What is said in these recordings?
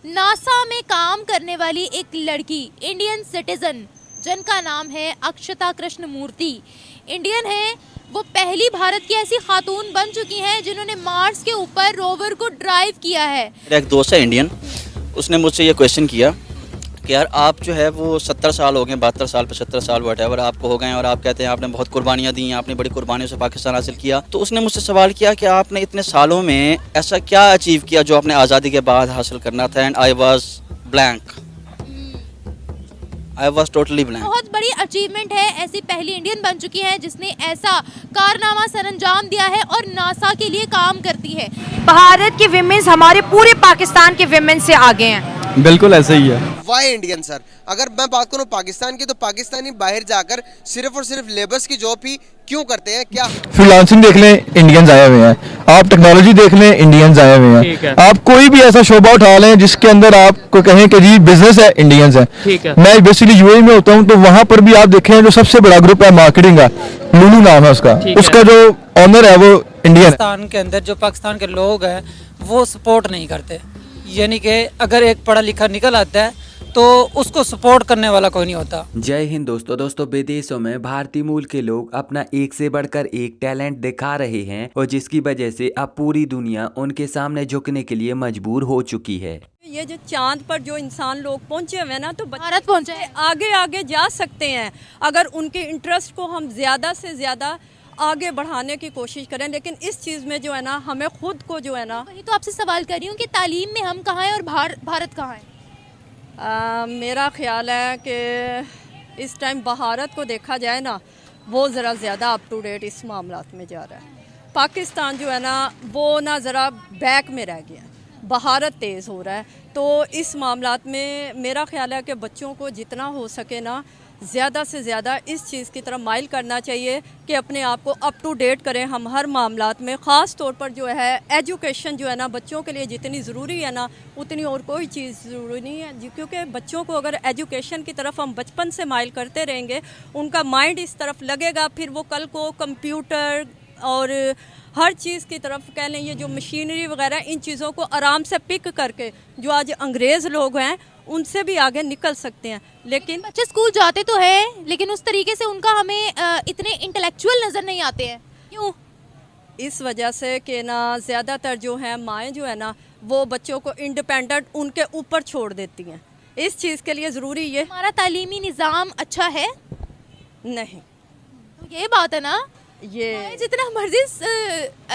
NASA में काम करने वाली एक लड़की इंडियन सिटीजन जिनका नाम है अक्षता कृष्णमूर्ति इंडियन है। वो पहली भारत की ऐसी खातून बन चुकी हैं जिन्होंने मार्स के ऊपर रोवर को ड्राइव किया है। मेरा एक दोस्त है इंडियन, उसने मुझसे ये क्वेश्चन किया कि यार आप जो है वो 70 साल हो गए, 72 साल 75 साल वटेवर आपको हो गए और आप कहते हैं आपने बहुत कुर्बानियाँ दी, आपने बड़ी कुर्बानियों से पाकिस्तान हासिल किया। तो उसने मुझसे सवाल किया कि आपने इतने सालों में ऐसा क्या अचीव किया जो आपने आज़ादी के बाद हासिल करना था। And I was blank, I was totally blank. बहुत बड़ी अचीवमेंट है, ऐसी पहली इंडियन बन चुकी है जिसने ऐसा कारनामा सरअंजाम दिया है और नासा के लिए काम करती है। भारत के विमेंस हमारे पूरे पाकिस्तान के विमेंस से आगे हैं। बिल्कुल ऐसे ही है। वाई इंडियन सर, अगर मैं बात करूं पाकिस्तान की तो पाकिस्तानी बाहर जाकर सिर्फ और सिर्फ लेबर्स की जॉब ही क्यों करते हैं? क्या फ्रीलांसिंग देख लें, इंडियंस आए हुए हैं। आप टेक्नोलॉजी देख लें, इंडियंस आए हुए हैं। आप कोई भी ऐसा शोबा उठा लें जिसके अंदर आपको कहें कि जी बिजनेस है, इंडियंस है। मैं बेसिकली यूएई में होता हूं तो वहां पर भी आप देखें जो सबसे बड़ा ग्रुप है मार्केटिंग का, लुलू नाम है उसका जो ऑनर है वो इंडियन है। पाकिस्तान के अंदर जो पाकिस्तान के लोग हैं वो सपोर्ट नहीं करते, यानी कि अगर एक पढ़ा लिखा निकल आता है तो उसको सपोर्ट करने वाला कोई नहीं होता। जय हिंद दोस्तों विदेशों में भारतीय मूल के लोग अपना एक से बढ़कर एक टैलेंट दिखा रहे हैं और जिसकी वजह से अब पूरी दुनिया उनके सामने झुकने के लिए मजबूर हो चुकी है। ये जो चांद पर जो इंसान लोग पहुंचे हुए ना, तो भारत पहुंचे आगे आगे जा सकते हैं अगर उनके इंटरेस्ट को हम ज़्यादा से ज़्यादा आगे बढ़ाने की कोशिश करें। लेकिन इस चीज़ में जो है ना हमें खुद को जो है ना, वही तो आपसे सवाल कर रही हूँ कि तालीम में हम कहाँ हैं और भारत कहाँ है। मेरा ख्याल है कि इस टाइम भारत को देखा जाए ना, वो ज़रा ज़्यादा अप टू डेट इस मामलात में जा रहा है। पाकिस्तान जो है ना वो ना ज़रा बैक में रह गया, भारत तेज़ हो रहा है। तो इस मामलात में मेरा ख्याल है कि बच्चों को जितना हो सके ना ज़्यादा से ज़्यादा इस चीज़ की तरफ माइल करना चाहिए कि अपने आप को अप टू डेट करें हम हर मामलात में। ख़ास तौर पर जो है एजुकेशन जो है ना बच्चों के लिए जितनी ज़रूरी है ना उतनी और कोई चीज़ ज़रूरी नहीं है, क्योंकि बच्चों को अगर एजुकेशन की तरफ हम बचपन से माइल करते रहेंगे उनका माइंड इस तरफ लगेगा, फिर वो कल को कंप्यूटर और हर चीज़ की तरफ कह लें, ये जो मशीनरी वगैरह इन चीज़ों को आराम से पिक करके जो आज अंग्रेज़ लोग हैं उनसे भी आगे निकल सकते हैं। लेकिन बच्चे स्कूल जाते तो है लेकिन उस तरीके से उनका हमें इतने इंटेलेक्चुअल नज़र नहीं आते हैं। क्यों? इस वजह से कि ना ज़्यादातर जो है माएँ जो है ना वो बच्चों को इंडिपेंडेंट उनके ऊपर छोड़ देती हैं। इस चीज़ के लिए ज़रूरी ये हमारा तालीमी निज़ाम अच्छा है नहीं, तो ये बात है ना, ये जितना मर्जी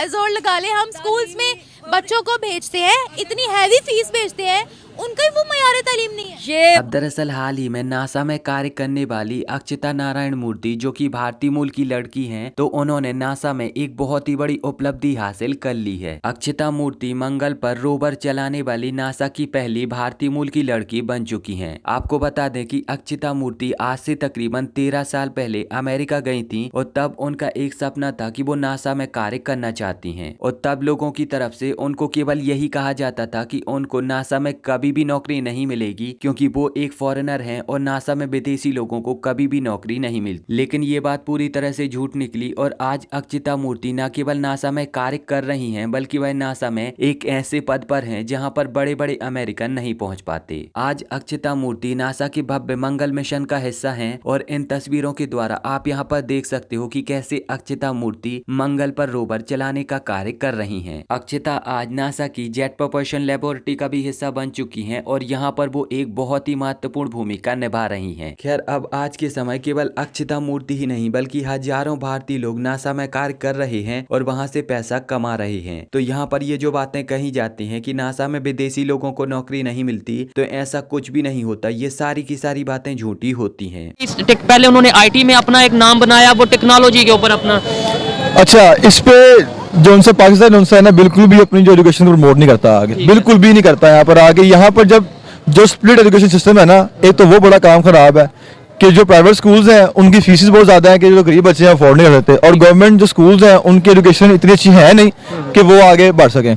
जोर लगा ले हम स्कूल्स में बच्चों को भेजते हैं, इतनी हैवी फीस भेजते हैं, उनका वो मयार तालीम नहीं है। ये अब दरअसल हाल ही में नासा में कार्य करने वाली अक्षता नारायण मूर्ति जो कि भारतीय मूल की लड़की हैं, तो उन्होंने नासा में एक बहुत ही बड़ी उपलब्धि हासिल कर ली है। अक्षता मूर्ति मंगल पर रोवर चलाने वाली नासा की पहली भारतीय मूल की लड़की बन चुकी हैं। आपको बता दें कि अक्षता मूर्ति आज से तकरीबन 13 साल पहले अमेरिका गई थी और तब उनका एक सपना था कि वो नासा में कार्य करना चाहती हैं और तब लोगों की तरफ से उनको केवल यही कहा जाता था कि उनको नासा में कभी भी नौकरी नहीं मिलेगी क्योंकि वो एक फॉरेनर हैं और नासा में विदेशी लोगों को कभी भी नौकरी नहीं मिलती। लेकिन ये बात पूरी तरह से झूठ निकली और आज अक्षता मूर्ति न केवल नासा में कार्य कर रही हैं बल्कि वह नासा में एक ऐसे पद पर हैं जहां पर बड़े बड़े अमेरिकन नहीं पहुंच पाते। आज अक्षता मूर्ति नासा के भव्य मंगल मिशन का हिस्सा हैं और इन तस्वीरों के द्वारा आप यहाँ पर देख सकते हो कि कैसे अक्षता मूर्ति मंगल पर रोवर चलाने का कार्य कर रही हैं। अक्षता आज नासा की जेट प्रोपल्शन लेबोरेटरी का भी हिस्सा बन चुकी हैं और यहाँ पर वो एक बहुत ही महत्वपूर्ण भूमिका निभा रही हैं। खैर अब आज के समय केवल अक्षता मूर्ति ही नहीं बल्कि हजारों भारतीय लोग नासा में कार्य कर रहे हैं और वहाँ से पैसा कमा रहे हैं। तो यहाँ पर ये जो बातें कही जाती हैं कि नासा में विदेशी लोगों को नौकरी नहीं मिलती, तो ऐसा कुछ भी नहीं होता। ये सारी की सारी बातें झूठी होती हैं। पहले उन्होंने IT में अपना एक नाम बनाया, वो टेक्नोलॉजी के ऊपर अपना। अच्छा, इस पे जो उनसे पाकिस्तान उनसे है ना बिल्कुल भी अपनी जो एजुकेशन को प्रमोट नहीं करता आगे, बिल्कुल भी नहीं करता। यहाँ पर आगे यहाँ पर जब जो स्प्लिट एजुकेशन सिस्टम है ना, एक तो वो बड़ा काम खराब है कि जो प्राइवेट स्कूल्स हैं उनकी फीसेस बहुत ज़्यादा है कि जो गरीब बच्चे हैं अफोर्ड नहीं कर सकते, और गवर्नमेंट जो स्कूल्स हैं उनकी एजुकेशन इतनी अच्छी है नहीं कि वो आगे बढ़ सकें।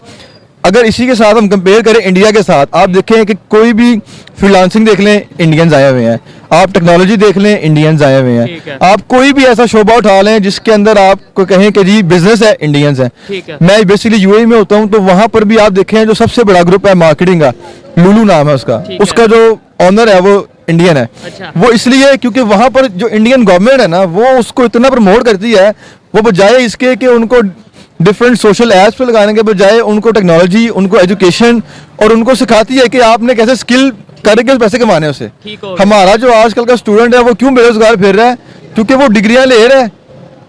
अगर इसी के साथ हम कंपेयर करें इंडिया के साथ, आप देखें कि कोई भी फ्रीलांसिंग देख लें, इंडियंस आए हुए हैं। आप टेक्नोलॉजी देख लें, इंडियंस आए हुए हैं। आप कोई भी ऐसा शोबा उठा लें जिसके अंदर आपको कहें कि जी बिजनेस है, इंडियंस है। मैं बेसिकली यूएई में होता हूं तो वहां पर भी आप देखें जो सबसे बड़ा ग्रुप है मार्केटिंग का, लुलू नाम है उसका, ठीक है। उसका जो ऑनर है वो इंडियन है। अच्छा। वो इसलिए क्योंकि वहां पर जो इंडियन गवर्नमेंट है ना, वो उसको इतना प्रमोट करती है, वो बजाय इसके कि उनको डिफरेंट सोशल एप्स पे लगाने के बजाय उनको टेक्नोलॉजी, उनको एजुकेशन और उनको सिखाती है कि आपने कैसे स्किल करके पैसे कमाने हैं उसे। ठीक हो गया। हमारा जो आजकल का स्टूडेंट है वो क्यों बेरोजगार फिर रहा है? क्योंकि वो डिग्रियां ले रहा है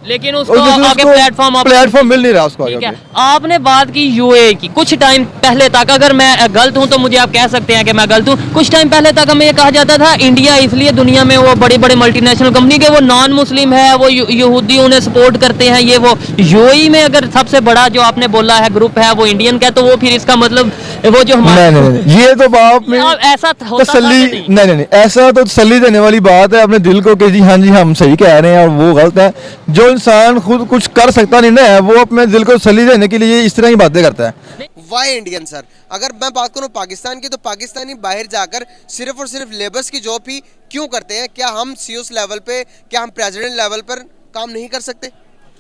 लेकिन और उसको जिसमें आगे उसको प्लेटफॉर्म मिल नहीं रहा उसको आगे। ठीक है, आपने बात की यूएई की। कुछ टाइम पहले तक, अगर मैं गलत हूं तो मुझे आप कह सकते हैं कि मैं गलत हूं, कुछ टाइम पहले तक हमें ये कहा जाता था इंडिया इसलिए दुनिया में वो बड़ी बड़ी मल्टीनेशनल कंपनी के वो नॉन मुस्लिम है, वो यहूदी उन्हें सपोर्ट करते हैं, ये वो। यूएई में अगर सबसे बड़ा जो आपने बोला है ग्रुप है वो इंडियन का, तो वो फिर इसका मतलब वो जो हमारे नहीं, ये तो बाप में ऐसा होता था तसल्ली कि नहीं? नहीं, ऐसा तो तसल्ली देने वाली बात है अपने दिल को कि जी हाँ जी हम सही कह रहे हैं और वो गलत है। जो इंसान खुद कुछ कर सकता नहीं ना है, वो अपने दिल को तसल्ली देने के लिए इस तरह की बातें करता है। Why Indian sir? अगर मैं बात करूं पाकिस्तान की, तो पाकिस्तानी बाहर जाकर सिर्फ और सिर्फ लेबर्स की जॉब ही क्यों करते हैं? क्या हम सीओस लेवल पे, क्या हम प्रेसिडेंट लेवल पर काम नहीं कर सकते?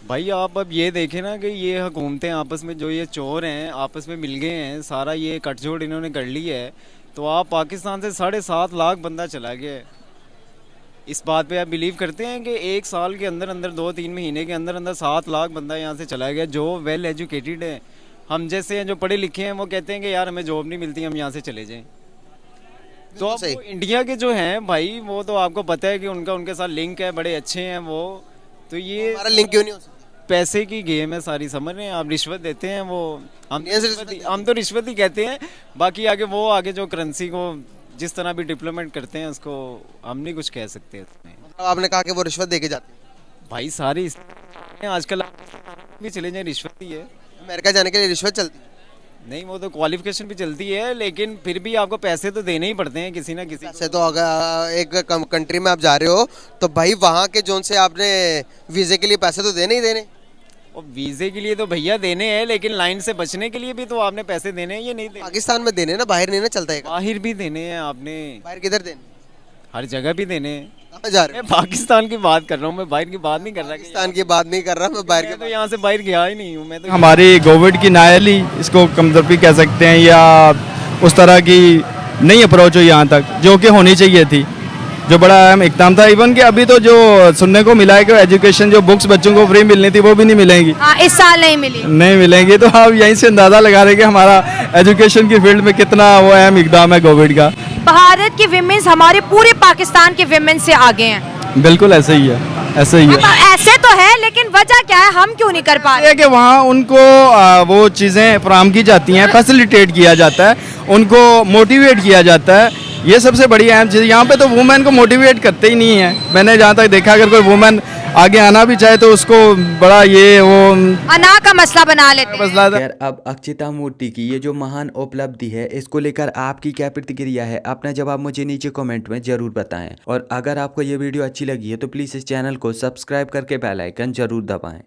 भाई आप अब ये देखें ना कि ये हुकूमतें आपस में, जो ये चोर हैं आपस में मिल गए हैं, सारा ये कटजोड़ इन्होंने कर ली है। तो आप पाकिस्तान से 7.5 लाख बंदा चला गया है। इस बात पे आप बिलीव करते हैं कि एक साल के अंदर अंदर 2-3 महीने के अंदर अंदर 7 लाख बंदा यहाँ से चला गया, जो वेल एजुकेटेड है, हम जैसे हैं जो पढ़े लिखे हैं, वो कहते हैं कि यार हमें जॉब नहीं मिलती, हम यहाँ से चले जाएं। तो अब वो इंडिया के जो हैं भाई, वो तो आपको पता है कि उनका उनके साथ लिंक है, बड़े अच्छे हैं वो। तो ये हमारा लिंक क्यों नहीं हो सकता? पैसे की गेम है सारी, समझ रहे हैं आप? रिश्वत देते हैं वो, हम तो रिश्वत ही कहते हैं। बाकी आगे वो आगे जो करेंसी को जिस तरह भी डिप्लोमेट करते हैं, उसको हम नहीं कुछ कह सकते। मतलब आपने कहा कि वो रिश्वत देके जाते हैं। भाई सारी आजकल भी चले जाए रिश्वत ही है। अमेरिका जाने के लिए रिश्वत चलती है? नहीं, वो तो क्वालिफिकेशन भी चलती है, लेकिन फिर भी आपको पैसे तो देने ही पड़ते हैं किसी ना किसी पैसे तो अगर एक कंट्री में आप जा रहे हो तो भाई वहाँ के जोन से आपने वीजे के लिए पैसे तो देने ही देने। और वीजे के लिए तो भैया देने हैं, लेकिन लाइन से बचने के लिए भी तो आपने पैसे देने हैं, ये नहीं देने। पाकिस्तान में देने ना, बाहर नहीं ना चलता है। बाहर भी देने हैं आपने। बाहर किधर देने? हर जगह भी देने हैं। कहाँ जा रहे मैं पाकिस्तान की बात कर रहा हूँ, मैं बाहर की बात नहीं कर रहा। पाकिस्तान की बात नहीं कर रहा मैं, बाहर मैं तो यहाँ से बाहर गया ही नहीं हूँ। मैं तो हमारी गवर्नमेंट की नायली इसको कमजोरी कह सकते हैं, या उस तरह की नई अप्रोच हो यहाँ तक, जो कि होनी चाहिए थी, जो बड़ा अहम इकदाम था। इवन कि अभी तो जो सुनने को मिला है कि एजुकेशन जो बुक्स बच्चों को फ्री मिलनी थी वो भी नहीं मिलेंगी। हाँ, इस साल नहीं मिली। नहीं मिलेंगी। तो आप यहीं से अंदाज़ा लगा रहे हैं कि हमारा एजुकेशन की फील्ड में कितना वो अहम इकदाम है गवर्नमेंट का। भारत के विमेंस हमारे पूरे पाकिस्तान के विमेंस से आगे हैं। बिल्कुल ऐसे ही है, ऐसे ही है। ऐसे तो है, लेकिन वजह क्या है, हम क्यों नहीं कर पा रहे? है कि वहाँ उनको वो चीज़ें फराहम की जाती हैं, फैसिलिटेट किया जाता है, उनको मोटिवेट किया जाता है। ये सबसे बड़ी अहम चीज़। यहाँ पे तो वुमेन को मोटिवेट करते ही नहीं है। मैंने जहाँ तक देखा, अगर कोई वुमेन आगे आना भी चाहे तो उसको बड़ा ये वो अना का मसला बना लेते हैं। खैर, अब अक्षता मूर्ति की ये जो महान उपलब्धि है, इसको लेकर आपकी क्या प्रतिक्रिया है? अपना जवाब मुझे नीचे कमेंट में जरूर बताएं। और अगर आपको ये वीडियो अच्छी लगी है तो प्लीज़ इस चैनल को सब्सक्राइब करके बेल आइकन जरूर दबाएं।